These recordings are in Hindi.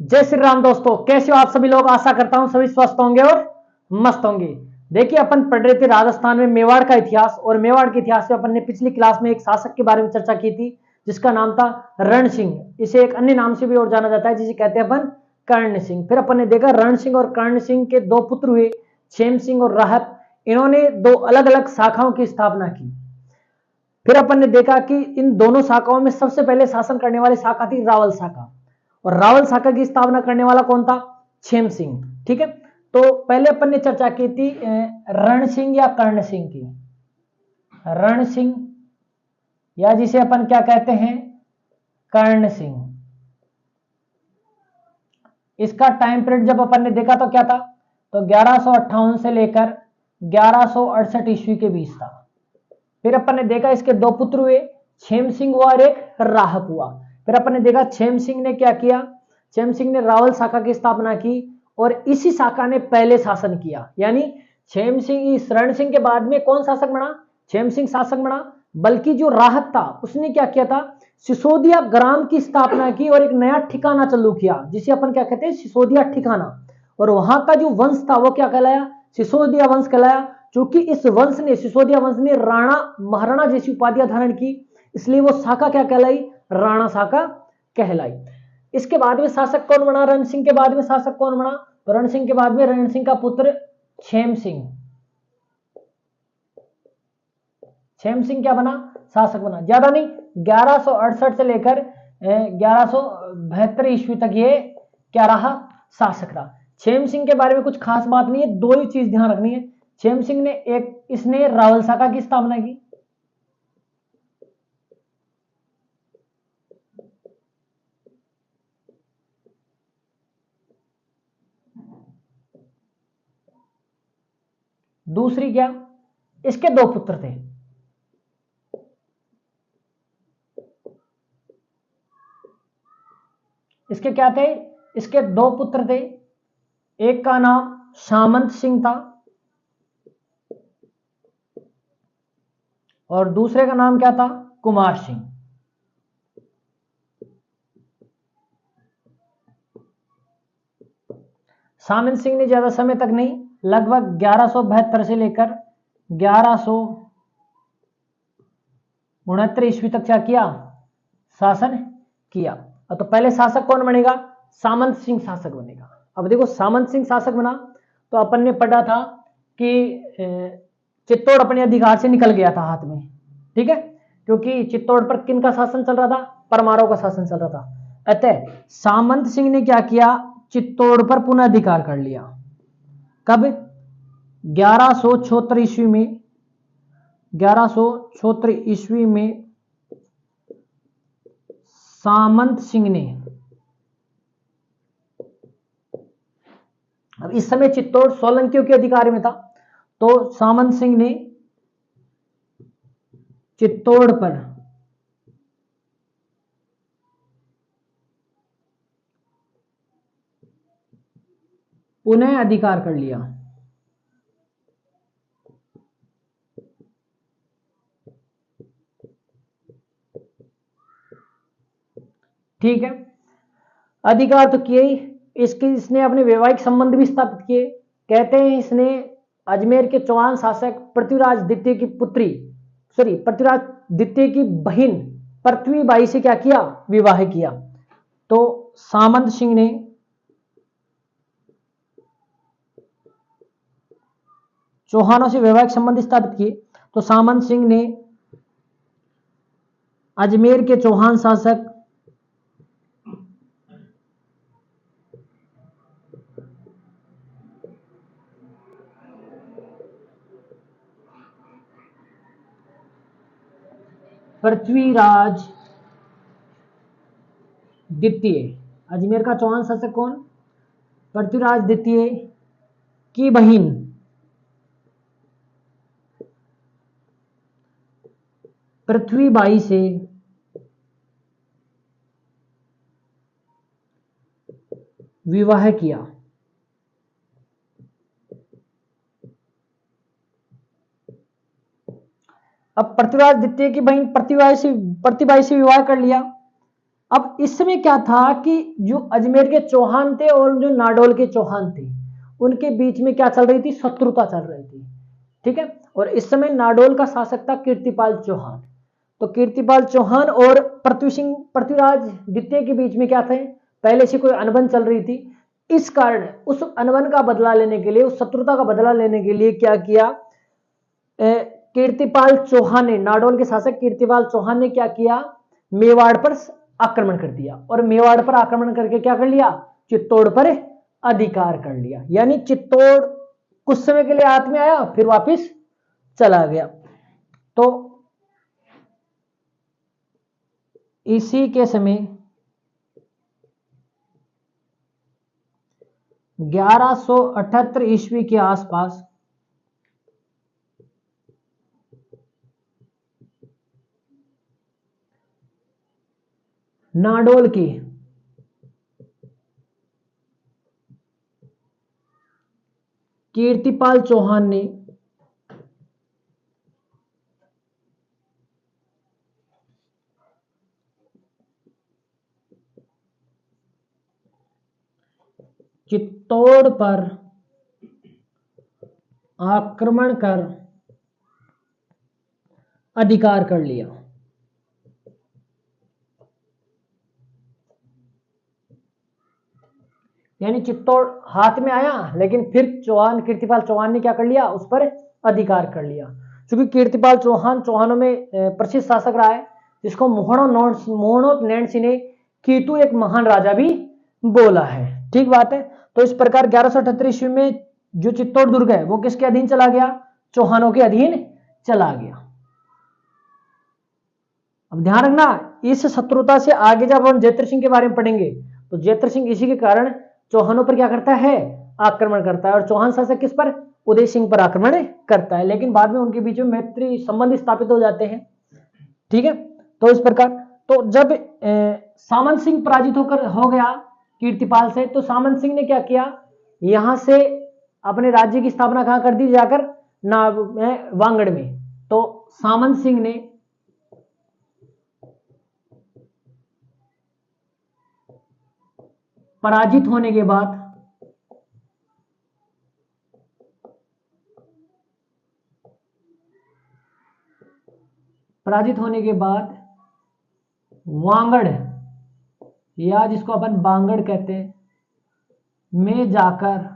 जय श्री राम दोस्तों, कैसे हो आप सभी लोग। आशा करता हूं सभी स्वस्थ होंगे और मस्त होंगे। देखिए, अपन पढ़ रहे थे राजस्थान में मेवाड़ का इतिहास, और मेवाड़ के इतिहास में अपन ने पिछली क्लास में एक शासक के बारे में चर्चा की थी जिसका नाम था रण सिंह। इसे एक अन्य नाम से भी और जाना जाता है जिसे कहते हैं अपन कर्ण सिंह। फिर अपन ने देखा रण सिंह और कर्ण सिंह के दो पुत्र हुए, क्षेम सिंह और राहत। इन्होंने दो अलग अलग शाखाओं की स्थापना की। फिर अपन ने देखा कि इन दोनों शाखाओं में सबसे पहले शासन करने वाली शाखा थी रावल शाखा, और रावल शाखा की स्थापना करने वाला कौन था? क्षेम सिंह। ठीक है, तो पहले अपन ने चर्चा की थी रण सिंह या कर्ण सिंह की। रण सिंह या जिसे अपन क्या कहते हैं, कर्ण सिंह। इसका टाइम पीरियड जब अपन ने देखा तो क्या था, तो 1158 से लेकर 1168 ईस्वी के बीच था। फिर अपन ने देखा इसके दो पुत्र हुए, क्षेम सिंह हुआ और एक राहत हुआ। फिर अपन ने देखा क्षेम सिंह ने क्या किया, क्षेम सिंह ने रावल शाखा की स्थापना की और इसी शाखा ने पहले शासन किया। यानी क्षेम सिंह, इस रण सिंह के बाद में कौन शासक बना? क्षेम सिंह शासक बना। बल्कि जो राहत था उसने क्या किया था, सिसोदिया ग्राम की स्थापना की और एक नया ठिकाना चालू किया जिसे अपन क्या कहते हैं, सिसोदिया ठिकाना। और वहां का जो वंश था वो क्या कहलाया? सिसोदिया वंश कहलाया। क्योंकि इस वंश ने, सिसोदिया वंश ने राणा महाराणा जैसी उपाधियां धारण की, इसलिए वो शाखा क्या कहलाई? राणा शाखा कहलाई। इसके बाद में शासक कौन बना? रण सिंह के बाद में शासक कौन बना? तो रण सिंह के बाद में रण सिंह का पुत्र क्षेम सिंह। क्षेम सिंह क्या बना? शासक बना। ज्यादा नहीं, 1168 से लेकर 1172 ईस्वी तक ये क्या रहा? शासक रहा। क्षेम सिंह के बारे में कुछ खास बात नहीं है, दो ही चीज ध्यान रखनी है। क्षेम सिंह ने इसने रावल शाखा की स्थापना की। दूसरी क्या, इसके दो पुत्र थे। इसके क्या थे? इसके दो पुत्र थे। एक का नाम सामंत सिंह था और दूसरे का नाम क्या था? कुमार सिंह। सामंत सिंह ने ज्यादा समय तक नहीं, लगभग 1172 से लेकर 1169 ईस्वी तक क्या किया? शासन किया। तो पहले शासक कौन बनेगा? सामंत सिंह शासक बनेगा। अब देखो, सामंत सिंह शासक बना तो अपन ने पढ़ा था कि चित्तौड़ अपने अधिकार से निकल गया था हाथ में। ठीक है, क्योंकि चित्तौड़ पर किन का शासन चल रहा था? परमारों का शासन चल रहा था। अतः सामंत सिंह ने क्या किया, चित्तौड़ पर पुनः अधिकार कर लिया। कब? 1176 ईस्वी में। 1176 ईस्वी में सामंत सिंह ने, अब इस समय चित्तौड़ सोलंकियों के अधिकार में था, तो सामंत सिंह ने चित्तौड़ पर पुनः अधिकार कर लिया। ठीक है, अधिकार तो किए ही। इसने अपने वैवाहिक संबंध भी स्थापित किए। कहते हैं इसने अजमेर के चौहान शासक पृथ्वीराज द्वितीय की पुत्री, पृथ्वीराज द्वितीय की बहन पृथ्वीबाई से क्या किया? विवाह किया। तो सामंत सिंह ने चौहानों से वैवाहिक संबंध स्थापित किए। तो सामंत सिंह ने अजमेर के चौहान शासक पृथ्वीराज द्वितीय, अजमेर का चौहान शासक कौन? पृथ्वीराज द्वितीय की बहन पृथ्वीबाई से विवाह किया। अब पृथ्वीराज द्वितीय की बहन प्रतिबाई से विवाह कर लिया। अब इस समय क्या था कि जो अजमेर के चौहान थे और जो नाडोल के चौहान थे उनके बीच में क्या चल रही थी, शत्रुता चल रही थी। ठीक है, और इस समय नाडोल का शासक था कीर्तिपाल चौहान। तो कीर्तिपाल चौहान और पृथ्वीराज द्वितीय के बीच में क्या थे, पहले से कोई अनबन चल रही थी। इस कारण उस अनबन का बदला लेने के लिए, उस शत्रुता का बदला लेने के लिए क्या किया, कीर्तिपाल चौहान ने, नाडोल के शासक कीर्तिपाल चौहान ने क्या किया, मेवाड़ पर आक्रमण कर दिया। और मेवाड़ पर आक्रमण करके क्या कर लिया, चित्तौड़ पर अधिकार कर लिया। यानी चित्तौड़ कुछ समय के लिए हाथ में आया, फिर वापस चला गया। तो इसी के समय 1178 ईस्वी के आसपास नाडोल की कीर्तिपाल चौहान ने चित्तौड़ पर आक्रमण कर अधिकार कर लिया। यानी चित्तौड़ हाथ में आया, लेकिन फिर चौहान, कीर्तिपाल चौहान ने क्या कर लिया, उस पर अधिकार कर लिया। क्योंकि कीर्तिपाल चौहान चौहानों में प्रसिद्ध शासक रहा है, जिसको मोहनो नैणसी ने कीतु एक महान राजा भी बोला है। ठीक बात है। तो इस प्रकार 1178 ईस्वी में जो चित्तौड़ दुर्ग है वो किसके अधीन चला गया, चौहानों के अधीन चला गया। अब ध्यान रखना, इस शत्रुता से आगे जब हम जयत्र सिंह के बारे में पढ़ेंगे तो जयत्र सिंह इसी के कारण चौहानों पर क्या करता है, आक्रमण करता है। और चौहान शासक किस पर, उदय सिंह पर आक्रमण करता है। लेकिन बाद में उनके बीच में मैत्री संबंध स्थापित हो जाते हैं। ठीक है, तो इस प्रकार तो जब सामंत सिंह पराजित होकर हो गया कीर्तिपाल से, तो सामंत सिंह ने क्या किया, यहां से अपने राज्य की स्थापना कहां कर दी, जाकर वांगड़ में। तो सामंत सिंह ने पराजित होने के बाद वांगड़, या जिसको अपन बांगड़ कहते हैं, में जाकर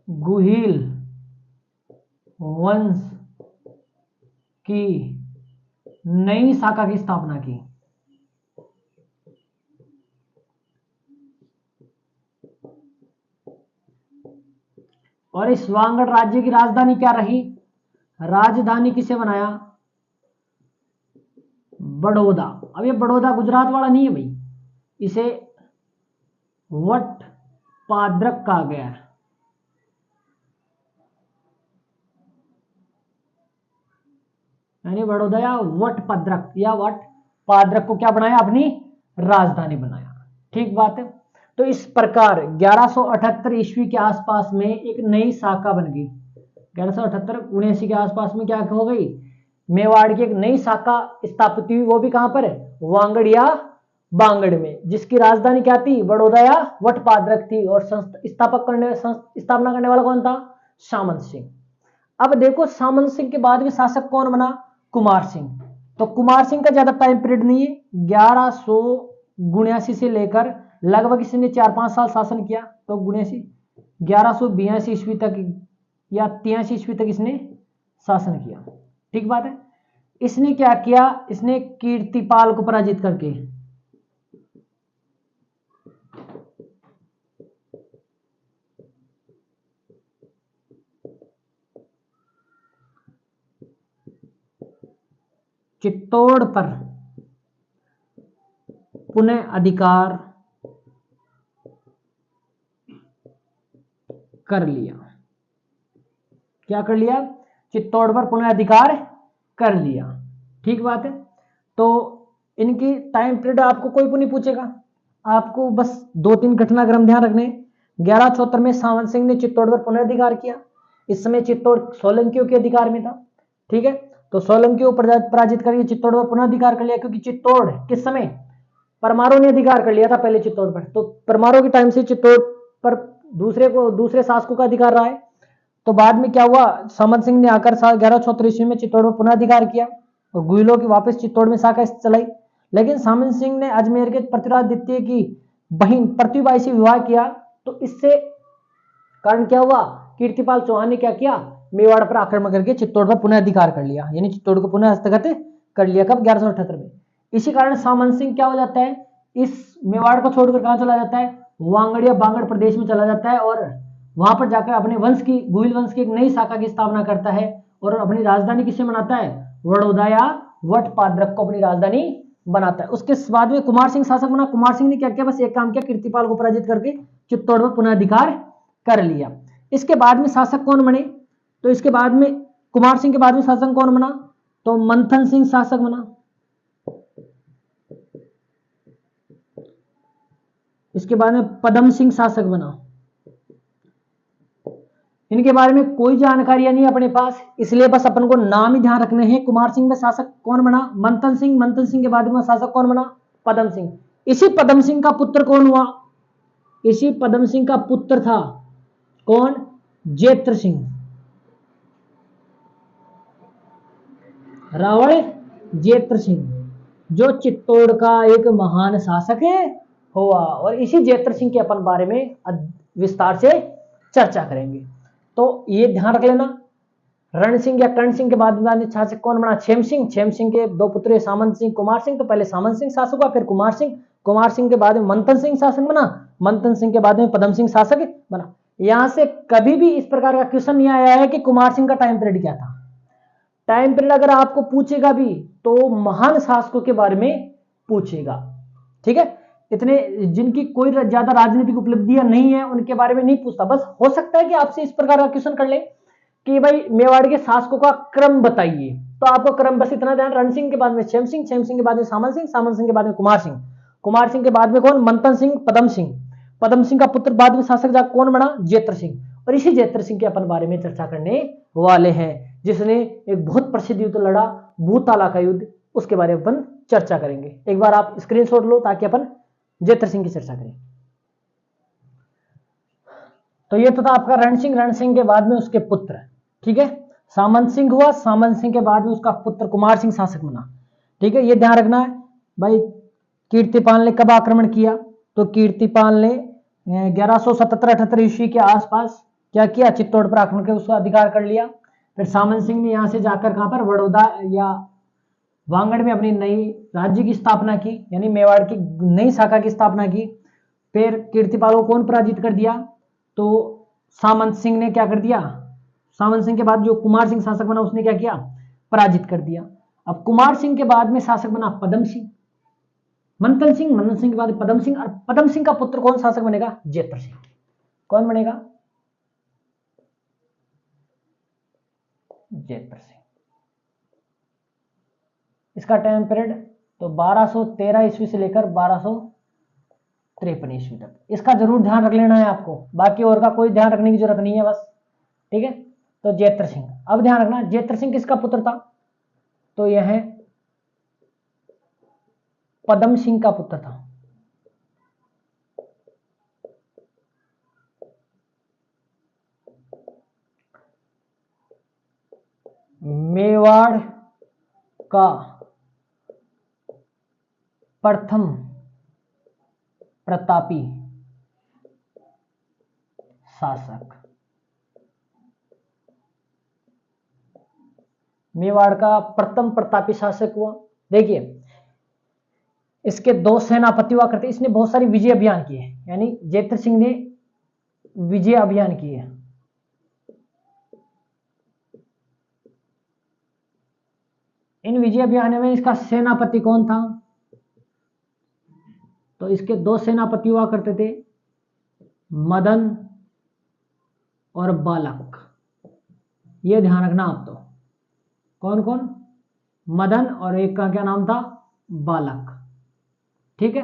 गुहिल वंश की नई शाखा की स्थापना की। और इस वांगड़ राज्य की राजधानी क्या रही, राजधानी किसे बनाया, बड़ौदा। अब ये बड़ौदा गुजरात वाला नहीं है भाई, इसे वट पाद्रक कहा गया है। यानी बड़ौदा या वट पाद्रक, या वट पाद्रक को क्या बनाया, अपनी राजधानी बनाया। ठीक बात है। तो इस प्रकार 1178 ईस्वी के आसपास में एक नई शाखा बन गई। 1178-79 के आसपास में क्या हो गई, मेवाड़ की एक नई शाखा स्थापित हुई। वो भी कहां पर है, वांगड़ या बांगड़ में, जिसकी राजधानी क्या थी, बड़ौदा या वटपाद्रक थी। और स्थापना करने वाला कौन था, सामंत सिंह। अब देखो सामंत सिंह के बाद में शासक कौन बना, कुमार सिंह। तो कुमार सिंह का ज्यादा टाइम पीरियड नहीं है, 1179 से लेकर लगभग इसने 4-5 साल शासन किया। तो 1182 ईस्वी तक या 83 ईस्वी तक इसने शासन किया। ठीक बात है। इसने क्या किया, इसने कीर्तिपाल को पराजित करके चित्तौड़ पर पुनः अधिकार कर लिया। क्या कर लिया, चित्तौड़ पर पुनः अधिकार कर लिया। ठीक बात है। तो इनकी टाइम पीरियड आपको कोई नहीं पूछेगा, आपको बस 2-3 घटनाक्रम ध्यान रखने। 1174 में सामंत सिंह ने चित्तौड़ पर पुनः अधिकार किया। इस समय चित्तौड़ सोलंकियों के अधिकार में था। ठीक है। तो सोलंकी को पराजित करके चित्तौड़ पर पुनः अधिकार कर लिया, क्योंकि चित्तौड़ किस समय परमारों ने अधिकार कर लिया था पहले चित्तौड़ पर, तो परमारों के टाइम से चित्तौड़ पर दूसरे शासकों का अधिकार रहा है। तो बाद में क्या हुआ, सामंत सिंह ने आकर 1174 ईस्वी में चित्तौड़ पर पुनः अधिकार किया और गुहिलों की वापस चित्तौड़ में शाखा चलाई। लेकिन सामंत सिंह ने अजमेर के पृथ्वीराज द्वितीय की बहन पृथ्वीबाई से विवाह किया, तो इससे कारण क्या हुआ, कीर्तिपाल चौहान ने क्या किया, मेवाड़ पर आक्रमण करके चित्तौड़ पर पुनः अधिकार कर लिया, यानी चित्तौड़ को पुनः हस्तगत कर लिया। कब, 1178 में। इसी कारण सामंत सिंह क्या हो जाता है, इस मेवाड़ को छोड़कर कहां चला जाता है, वांगड़ बांगड़ प्रदेश में चला जाता है और वहां पर जाकर अपने वंश की, गुहिल वंश की एक नई शाखा की स्थापना करता है और अपनी राजधानी किसे बनाता है, बड़ौदा या वटपाद्रक को अपनी राजधानी बनाता है। उसके बाद में कुमार सिंह शासक बना। कुमार सिंह ने क्या किया, बस एक काम किया, कीर्तिपाल को पराजित करके चित्तौड़ में पुनः अधिकार कर लिया। इसके बाद में शासक कौन बने, तो इसके बाद में कुमार सिंह के बाद में शासक कौन बना, तो मंथन सिंह शासक बना। इसके बाद में पदम सिंह शासक बना। इनके बारे में कोई जानकारी नहीं अपने पास, इसलिए बस अपन को नाम ही ध्यान रखने हैं। कुमार सिंह में शासक कौन बना, मंथन सिंह। मंथन सिंह के बाद में शासक कौन बना, पदम सिंह। इसी पदम सिंह का पुत्र कौन हुआ, इसी पदम सिंह का पुत्र था कौन, जेत्र सिंह। रावण जेत्र सिंह, जो चित्तौड़ का एक महान शासक है हुआ। और इसी जेत्र सिंह के अपन बारे में विस्तार से चर्चा करेंगे। तो ये ध्यान रख लेना, रण सिंह या कर्ण सिंह के बाद में शासक कौन बना, क्षेम सिंह। क्षेम सिंह के दो पुत्र सामंत सिंह, कुमार सिंह। तो पहले सामंत सिंह शासक हुआ, फिर कुमार सिंह। कुमार सिंह के बाद में मंथन सिंह शासक बना। मंथन सिंह के बाद में पदम सिंह शासक बना। यहां से कभी भी इस प्रकार का क्वेश्चन नहीं आया है कि कुमार सिंह का टाइम पीरियड क्या था। टाइम पीरियड अगर आपको पूछेगा भी तो महान शासकों के बारे में पूछेगा, ठीक है। इतने जिनकी कोई ज्यादा राजनीतिक उपलब्धियां नहीं है उनके बारे में नहीं पूछता। बस हो सकता है कि आपसे इस प्रकार का क्वेश्चन कर ले कि भाई मेवाड़ के शासकों का क्रम बताइए, तो आपको क्रम बस इतना ध्यान, रण सिंह के बाद में क्षेम सिंह, क्षेम सिंह के बाद में सामंत सिंह, सामंत सिंह के बाद में कुमार सिंह, कुमार सिंह के बाद में कौन, मंथन सिंह, पदम सिंह। पदम सिंह का पुत्र बाद में शासक जा कौन बना, जेत्र सिंह। और इसी जेत्र सिंह के अपन बारे में चर्चा करने वाले हैं, जिसने एक बहुत प्रसिद्ध युद्ध लड़ा, भूताला का युद्ध, उसके बारे में अपन चर्चा करेंगे। एक बार आप स्क्रीनशॉट लो ताकि अपन जेत्र सिंह की चर्चा करें। तो ये तो था आपका रण सिंह। रण सिंह के बाद में उसके पुत्र, ठीक है, सामंत सिंह हुआ। सामंत सिंह के बाद में उसका पुत्र कुमार सिंह शासक बना, ठीक है। ये ध्यान रखना है भाई। कीर्तिपाल ने कब आक्रमण किया, तो कीर्तिपाल ने 1177-78 ईस्वी के आसपास क्या किया, चित्तौड़ पर आक्रमण कर उसका अधिकार कर लिया। फिर सामंत सिंह ने यहां से जाकर कहां पर, बड़ौदा या वांगड़ में अपनी नई राज्य की स्थापना की, यानी मेवाड़ की नई शाखा की स्थापना की। फिर कीर्तिपाल को कौन पराजित कर दिया, तो सामंत सिंह ने क्या कर दिया, सामंत सिंह के बाद जो कुमार सिंह शासक बना उसने क्या किया, पराजित कर दिया। अब कुमार सिंह के बाद में शासक बना पदम सिंह, मंथन सिंह, मंथन सिंह के बाद पदम सिंह, और पदम सिंह का पुत्र कौन शासक बनेगा, जेत्र सिंह। कौन बनेगा, जेत्र सिंह। इसका टाइम पीरियड तो 1213 ईस्वी से लेकर 1253 ईस्वी तक। इसका जरूर ध्यान रख लेना है आपको, बाकी और का कोई ध्यान रखने की जरूरत नहीं है बस, ठीक है। तो जेत्र सिंह, अब ध्यान रखना जेत्र सिंह किसका पुत्र था, तो यह पदम सिंह का पुत्र था। मेवाड़ का प्रथम प्रतापी शासक, मेवाड़ का प्रथम प्रतापी शासक हुआ। देखिए इसके दो सेनापति हुआ करते, इसने बहुत सारी विजय अभियान किए, यानी जेत्र सिंह ने विजय अभियान किए। इन विजय अभियान में इसका सेनापति कौन था, तो इसके दो सेनापति हुआ करते थे, मदन और बालक। ये ध्यान रखना आप, तो कौन कौन, मदन और एक का क्या नाम था, बालक, ठीक है।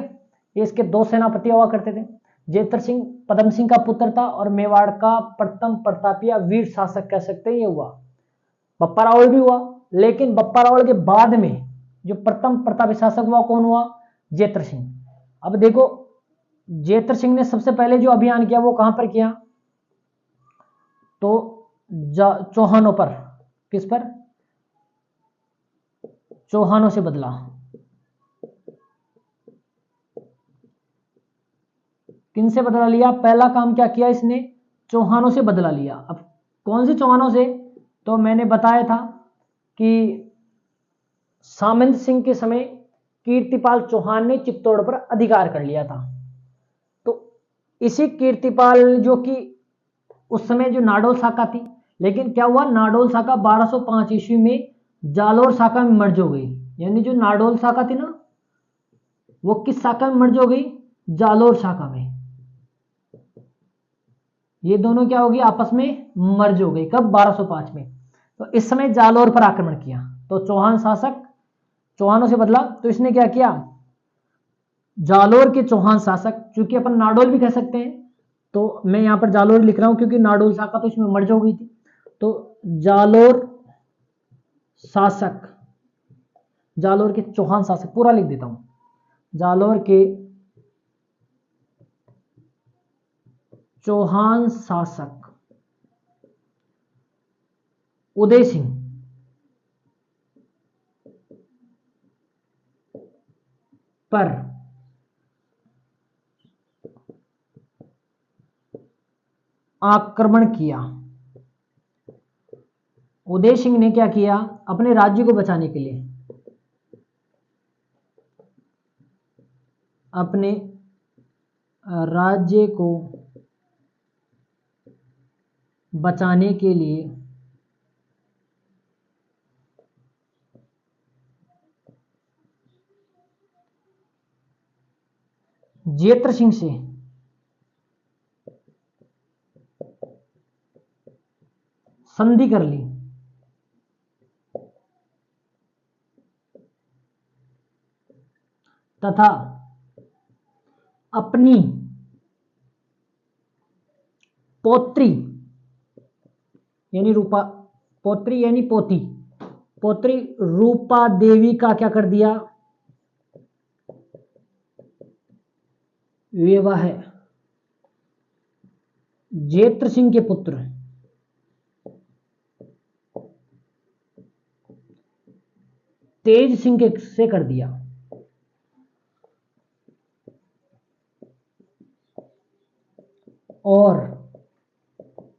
ये इसके दो सेनापति हुआ करते थे। जेत्र सिंह पदम सिंह का पुत्र था और मेवाड़ का प्रथम प्रतापी वीर शासक कह सकते हैं ये हुआ। बप्पा रावल भी हुआ, लेकिन बप्पा रावल के बाद में जो प्रथम प्रतापी शासक हुआ कौन हुआ? जेत्र सिंह। अब देखो जेत्र सिंह ने सबसे पहले जो अभियान किया वो कहां पर किया? तो चौहानों पर। किस पर? चौहानों से बदला। किन से बदला लिया? पहला काम क्या किया इसने? चौहानों से बदला लिया। अब कौन से चौहानों से? तो मैंने बताया था कि सामंत सिंह के समय कीर्तिपाल चौहान ने चित्तौड़ पर अधिकार कर लिया था। तो इसी कीर्तिपाल जो कि उस समय जो नाडोल शाखा थी, लेकिन क्या हुआ, नाडोल शाखा 1205 ईस्वी में जालोर शाखा में मर्ज हो गई। यानी जो नाडोल शाखा थी ना, वो किस शाखा में मर्ज हो गई? जालोर शाखा में। ये दोनों क्या होगी? आपस में मर्ज हो गई। कब? 1205 में। तो इस समय जालोर पर आक्रमण किया। तो चौहान शासक चौहानों से बदला, तो इसने क्या किया? जालोर के चौहान शासक, चूंकि अपन नाडोल भी कह सकते हैं, तो मैं यहां पर जालोर लिख रहा हूं क्योंकि नाडोल शाखा तो इसमें मर्ज हो गई थी। तो जालोर शासक, जालोर के चौहान शासक, पूरा लिख देता हूं, जालोर के चौहान शासक उदय सिंह पर आक्रमण किया। उदय सिंह ने क्या किया? अपने राज्य को बचाने के लिए, अपने राज्य को बचाने के लिए जेत्र सिंह से संधि कर ली। तथा अपनी पौत्री यानी रूपा, पौत्री यानी पोती, पौत्री रूपा देवी का क्या कर दिया? विवाह जेत्र सिंह के पुत्र तेज सिंह के से कर दिया। और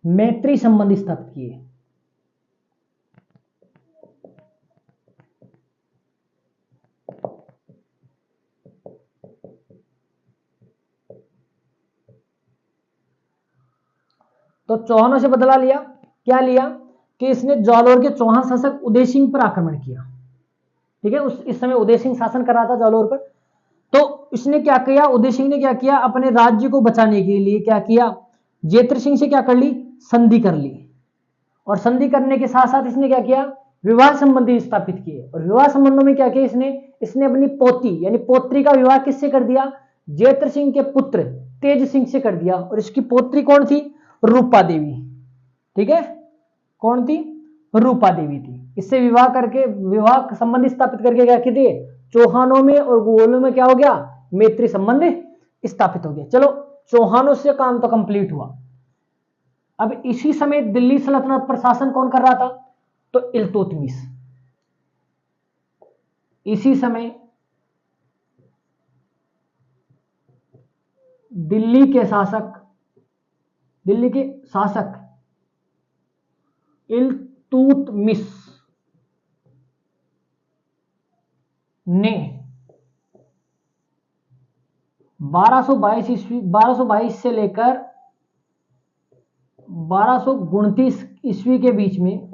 मैत्री संबंध स्थापित किए। तो चौहानों से बदला लिया। क्या लिया? कि इसने जालोर के चौहान शासक उदय सिंह पर आक्रमण किया। ठीक है, इस समय उदय सिंह शासन कर रहा था जालोर पर। तो इसने क्या किया? उदय सिंह ने क्या किया? अपने राज्य को बचाने के लिए क्या किया? जेत्र सिंह से क्या कर ली? संधि कर ली। और संधि करने के साथ साथ इसने क्या किया? विवाह संबंधी स्थापित किए। और विवाह संबंधों में क्या किया इसने अपनी पोती यानी पोत्री का विवाह किससे कर दिया? जेत्र सिंह के पुत्र तेज सिंह से कर दिया। और इसकी पोत्री कौन थी? रूपा देवी। ठीक है, कौन थी? रूपा देवी थी। इससे विवाह करके, विवाह संबंध स्थापित करके क्या किए? चौहानों में और गोलों में क्या हो गया? मैत्री संबंध स्थापित हो गया। चलो, चौहानों से काम तो कंप्लीट हुआ। अब इसी समय दिल्ली सल्तनत पर शासन कौन कर रहा था? तो इल्तुतमिश। इसी समय दिल्ली के शासक इल्तुतमिश ने 1222 से लेकर 1229 ईस्वी के बीच में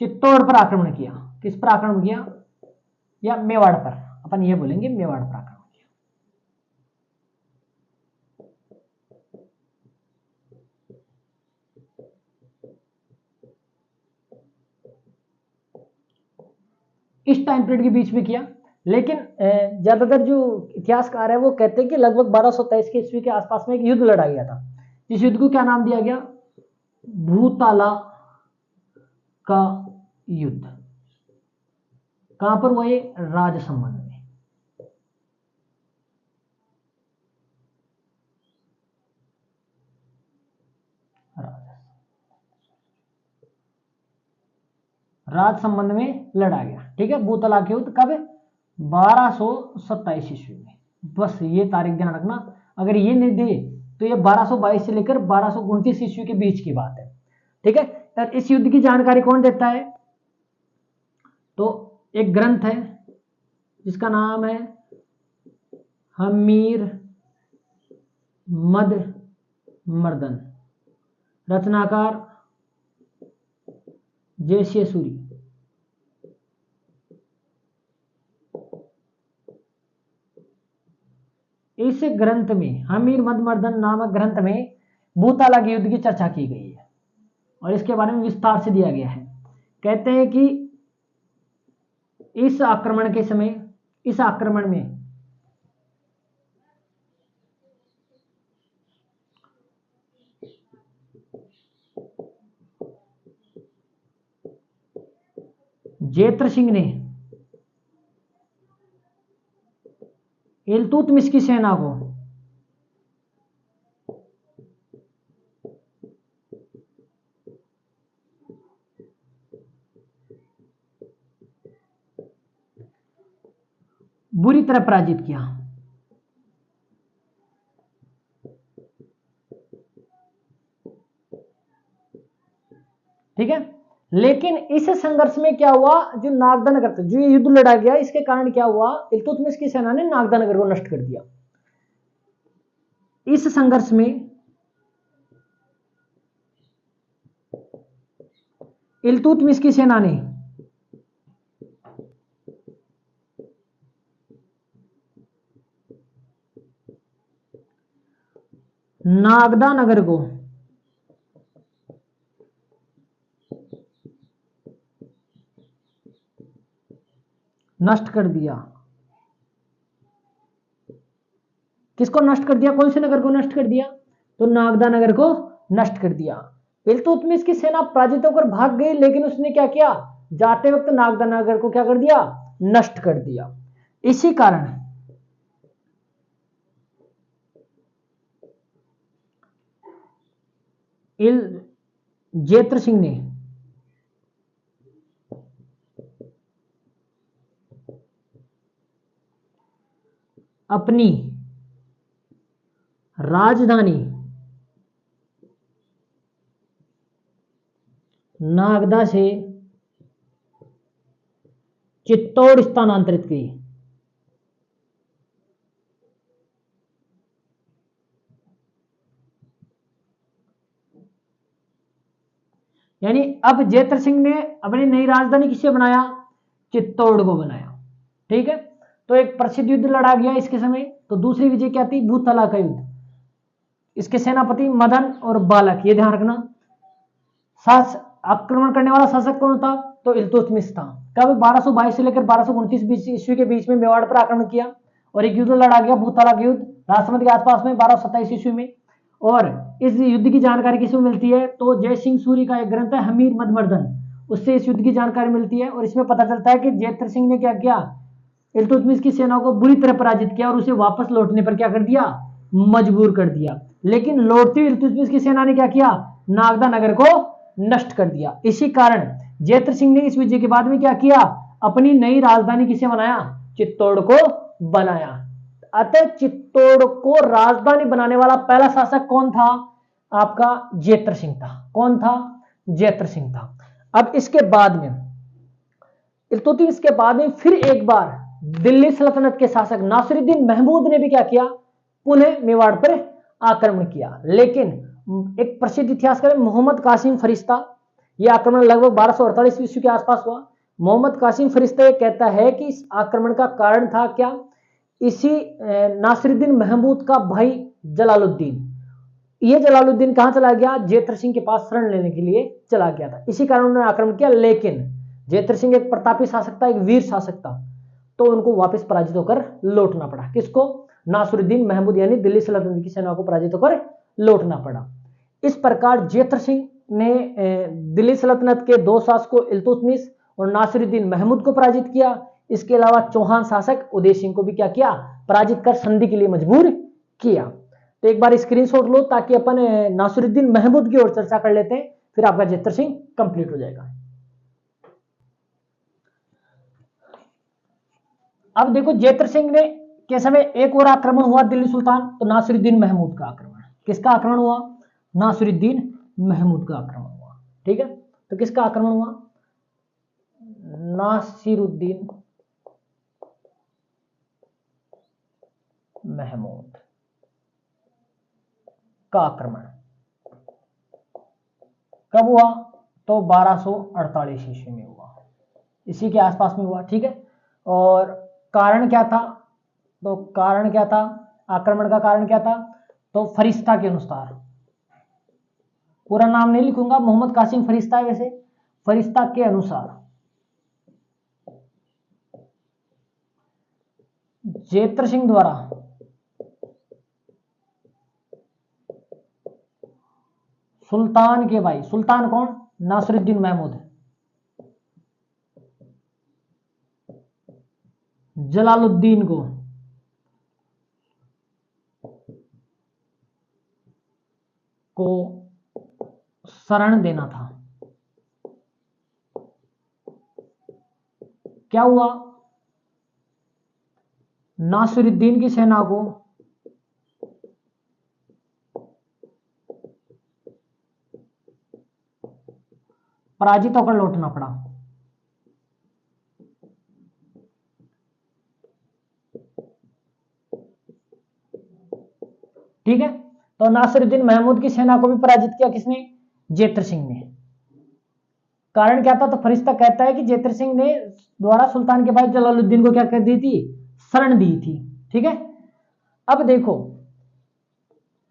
चित्तौड़ पर आक्रमण किया। किस पर आक्रमण किया? या मेवाड़ पर, अपन ये बोलेंगे मेवाड़ पर आक्रमण किया। इस टाइम पीरियड के बीच में किया। लेकिन ज्यादातर जो इतिहासकार है वो कहते हैं कि लगभग 1223 के ईस्वी के आसपास में एक युद्ध लड़ा गया था। इस युद्ध को क्या नाम दिया गया? भूताला का युद्ध। कहां पर हुआ ये? राजसमंद में। राजसमंद में लड़ा गया, ठीक है। भूतला के युद्ध कब? 1227 ईस्वी में। बस ये तारीख ध्यान रखना, अगर ये नहीं दे तो ये 1222 से लेकर 1229 ईस्वी के बीच की बात है, ठीक है। तो इस युद्ध की जानकारी कौन देता है? तो एक ग्रंथ है जिसका नाम है हमीर मद मर्दन, रचनाकार जैसे सूरी। इस ग्रंथ में, हमीर मद मर्दन नामक ग्रंथ में भूताला के युद्ध की चर्चा की गई है और इसके बारे में विस्तार से दिया गया है। कहते हैं कि इस आक्रमण के समय, इस आक्रमण में जेत्र सिंह ने इल्तुतमिश की सेना को बुरी तरह पराजित किया। ठीक है, लेकिन इस संघर्ष में क्या हुआ? जो नागदा नगर था, जो ये युद्ध लड़ा गया, इसके कारण क्या हुआ? इल्तुतमिश की सेना ने नागदा नगर को नष्ट कर दिया। इस संघर्ष में इल्तुतमिश की सेना ने नागदा नगर को नष्ट कर दिया। किसको नष्ट कर दिया? कौन से नगर को नष्ट कर दिया? तो नागदा नगर को नष्ट कर दिया। इल्तुतमिश की सेना पराजित होकर भाग गई, लेकिन उसने क्या किया? जाते वक्त नागदा नगर को क्या कर दिया? नष्ट कर दिया। इसी कारण जेत्र सिंह ने अपनी राजधानी नागदा से चित्तौड़ स्थानांतरित की। यानी अब जेत्र सिंह ने अपनी नई राजधानी किसे बनाया? चित्तौड़ को बनाया। ठीक है, तो एक प्रसिद्ध युद्ध लड़ा गया इसके समय। तो दूसरी विजय क्या थी? भूतला का युद्ध। इसके सेनापति मदन और बालक, ये ध्यान रखना। आक्रमण करने वाला शासक कौन था? तो इल्तुतमिश था। कब? 1222 से लेकर 1229 ईस्वी के बीच में मेवाड़ पर आक्रमण किया और एक युद्ध लड़ा गया, भूतला का युद्ध, राजसमंद के आसपास में 1227 ईस्वी में। और इस युद्ध की जानकारी किसमें मिलती है? तो जय सिंह सूरी का एक ग्रंथ है हमीर मद मर्दन, उससे इस युद्ध की जानकारी मिलती है। और इसमें पता चलता है कि जेत्र सिंह ने क्या किया? इल्तुतमिश की सेना को बुरी तरह पराजित किया और उसे वापस लौटने पर क्या कर दिया? मजबूर कर दिया। लेकिन लौटती इल्तुतमिश की सेना ने क्या किया? नागदा नगर को नष्ट कर दिया। इसी कारण जेत्र सिंह ने इस विजय के बाद में क्या किया? अपनी नई राजधानी किसे बनाया? चित्तौड़ को बनाया। अतः चित्तौड़ को राजधानी बनाने वाला पहला शासक कौन था? आपका जेत्र सिंह था। कौन था? जेत्र सिंह था। अब इसके बाद में इल्तुतमिश के बाद में फिर एक बार दिल्ली सल्तनत के शासक नासिरुद्दीन महमूद ने भी क्या किया? पुनः मेवाड़ पर आक्रमण किया। लेकिन एक प्रसिद्ध इतिहासकार मोहम्मद कासिम फरिश्ता, यह आक्रमण लगभग 1248 ईस्वी के आसपास हुआ। मोहम्मद कासिम फरिश्ता ये कहता है कि इस आक्रमण का कारण था क्या? इसी नासिरुद्दीन महमूद का भाई जलालुद्दीन। ये जलालुद्दीन कहां चला गया? जेत्र सिंह के पास शरण लेने के लिए चला गया था। इसी कारण उन्होंने आक्रमण किया। लेकिन जेत्र सिंह एक प्रतापी शासक था, एक वीर शासक था, तो उनको वापस पराजित होकर लौटना पड़ा। किसको? नासिरुद्दीन महमूद, यानी दिल्ली सल्तनत की सेना को पराजित होकर लौटना पड़ा। इस प्रकार जेत्र सिंह ने दिल्ली सल्तनत के दो शासकों इल्तुतमिश और नासिरुद्दीन महमूद को पराजित किया। इसके अलावा चौहान शासक उदय सिंह को भी क्या किया, पराजित कर संधि के लिए मजबूर किया। तो एक बार स्क्रीनशॉट लो ताकि अपन नासिरुद्दीन महमूद की ओर चर्चा कर लेते हैं, फिर आपका जेतर सिंह कंप्लीट हो जाएगा। अब देखो जेतर सिंह ने के समय एक और आक्रमण हुआ दिल्ली सुल्तान, तो नासिरुद्दीन महमूद का आक्रमण। किसका आक्रमण हुआ, नासिरुद्दीन महमूद का आक्रमण हुआ। ठीक है, तो किसका आक्रमण हुआ, नासिरुद्दीन महमूद का आक्रमण कब हुआ, तो 1248 ईस्वी में हुआ, इसी के आसपास में हुआ। ठीक है, और कारण क्या था, तो कारण क्या था, आक्रमण का कारण क्या था, तो फरिश्ता के अनुसार, पूरा नाम नहीं लिखूंगा, मोहम्मद कासिम फरिश्ता है वैसे, फरिश्ता के अनुसार जेतर सिंह द्वारा सुल्तान के भाई, सुल्तान कौन, नासिरुद्दीन महमूद, जलालुद्दीन को शरण देना था। क्या हुआ, नासिरुद्दीन की सेना को पराजित होकर लौटना पड़ा। ठीक है, तो नासिरुद्दीन महमूद की सेना को भी पराजित किया किसने, जेतर सिंह ने। कारण क्या था, तो फरिश्ता कहता है कि जेतर सिंह ने द्वारा सुल्तान के भाई जलालुद्दीन को क्या कर दी थी, शरण दी थी। ठीक है, अब देखो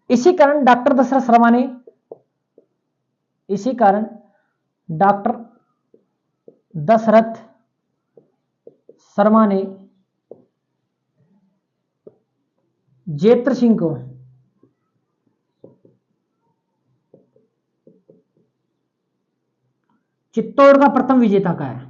इसी कारण डॉक्टर दशरथ शर्मा ने, इसी कारण डॉक्टर दशरथ शर्मा ने जेतर सिंह को चित्तौड़ का प्रथम विजेता कहा है।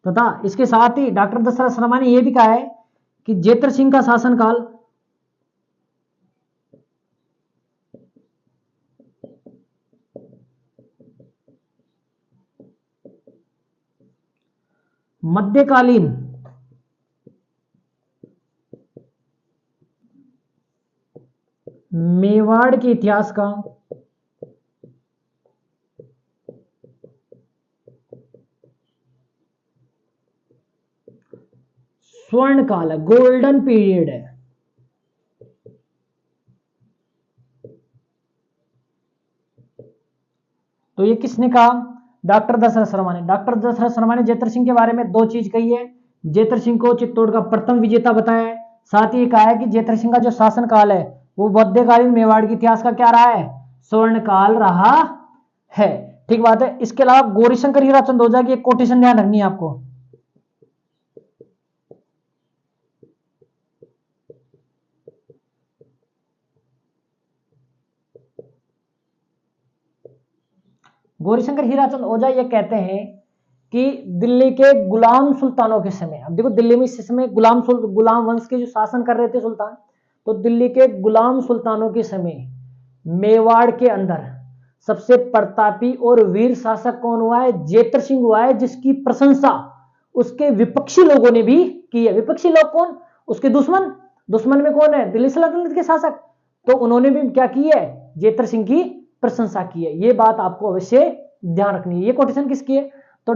तथा इसके साथ ही डॉक्टर दशरथ शर्मा ने यह भी कहा है कि जेतर सिंह का शासनकाल मध्यकालीन मेवाड़ के इतिहास का स्वर्ण काल है, गोल्डन पीरियड है। तो ये किसने कहा, डॉक्टर दशरथ शर्मा ने। डॉक्टर दशरथ शर्मा ने जेतर सिंह के बारे में दो चीज कही है, जेतर सिंह को चित्तौड़ का प्रथम विजेता बताया है, साथ ही कहा है कि जेतर सिंह का जो शासन काल है वो मध्यकालीन मेवाड़ के इतिहास का क्या रहा है, स्वर्ण काल रहा है। ठीक बात है। इसके अलावा गौरीशंकर हीराचंद ओझा की एक कोटेशन ध्यान रखनी है आपको, गौरीशंकर हीराचंद ओझा ये कहते हैं कि दिल्ली के गुलाम सुल्तानों के समय, अब देखो दिल्ली में इस समय गुलाम वंश के जो शासन कर रहे थे सुल्तान, तो दिल्ली के गुलाम सुल्तानों के समय मेवाड़ के अंदर सबसे प्रतापी और वीर शासक कौन हुआ है, जेतर सिंह हुआ है, जिसकी प्रशंसा उसके विपक्षी लोगों ने भी की है। विपक्षी लोग कौन, उसके दुश्मन, दुश्मन में कौन है, दिल्ली सल्तनत के शासक, तो उन्होंने भी क्या की है, जेतर सिंह की प्रशंसा की है। ये बात आपको अवश्य ध्यान रखनी है। ये कोटेशन किसकी है, तो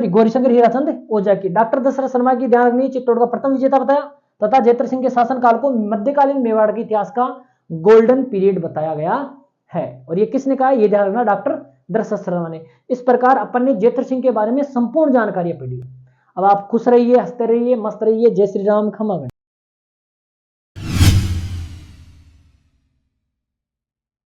गौरीशंकर हीराचंद ओझा की। डॉक्टर दशरथ शर्मा की ध्यान रखनी है, चित्तौड़ का प्रथम विजेता बताया, तथा जेतर सिंह के शासन काल को मध्यकालीन मेवाड़ के इतिहास का गोल्डन पीरियड बताया गया है। और ये किसने कहा, ये ध्यान रखना, डॉक्टर दशरथ शर्मा ने। इस प्रकार अपन ने जेतर सिंह के बारे में संपूर्ण जानकारी पढ़ी। अब आप खुश रहिए, हंसते रहिए, मस्त रहिए। जय श्री राम, खमा।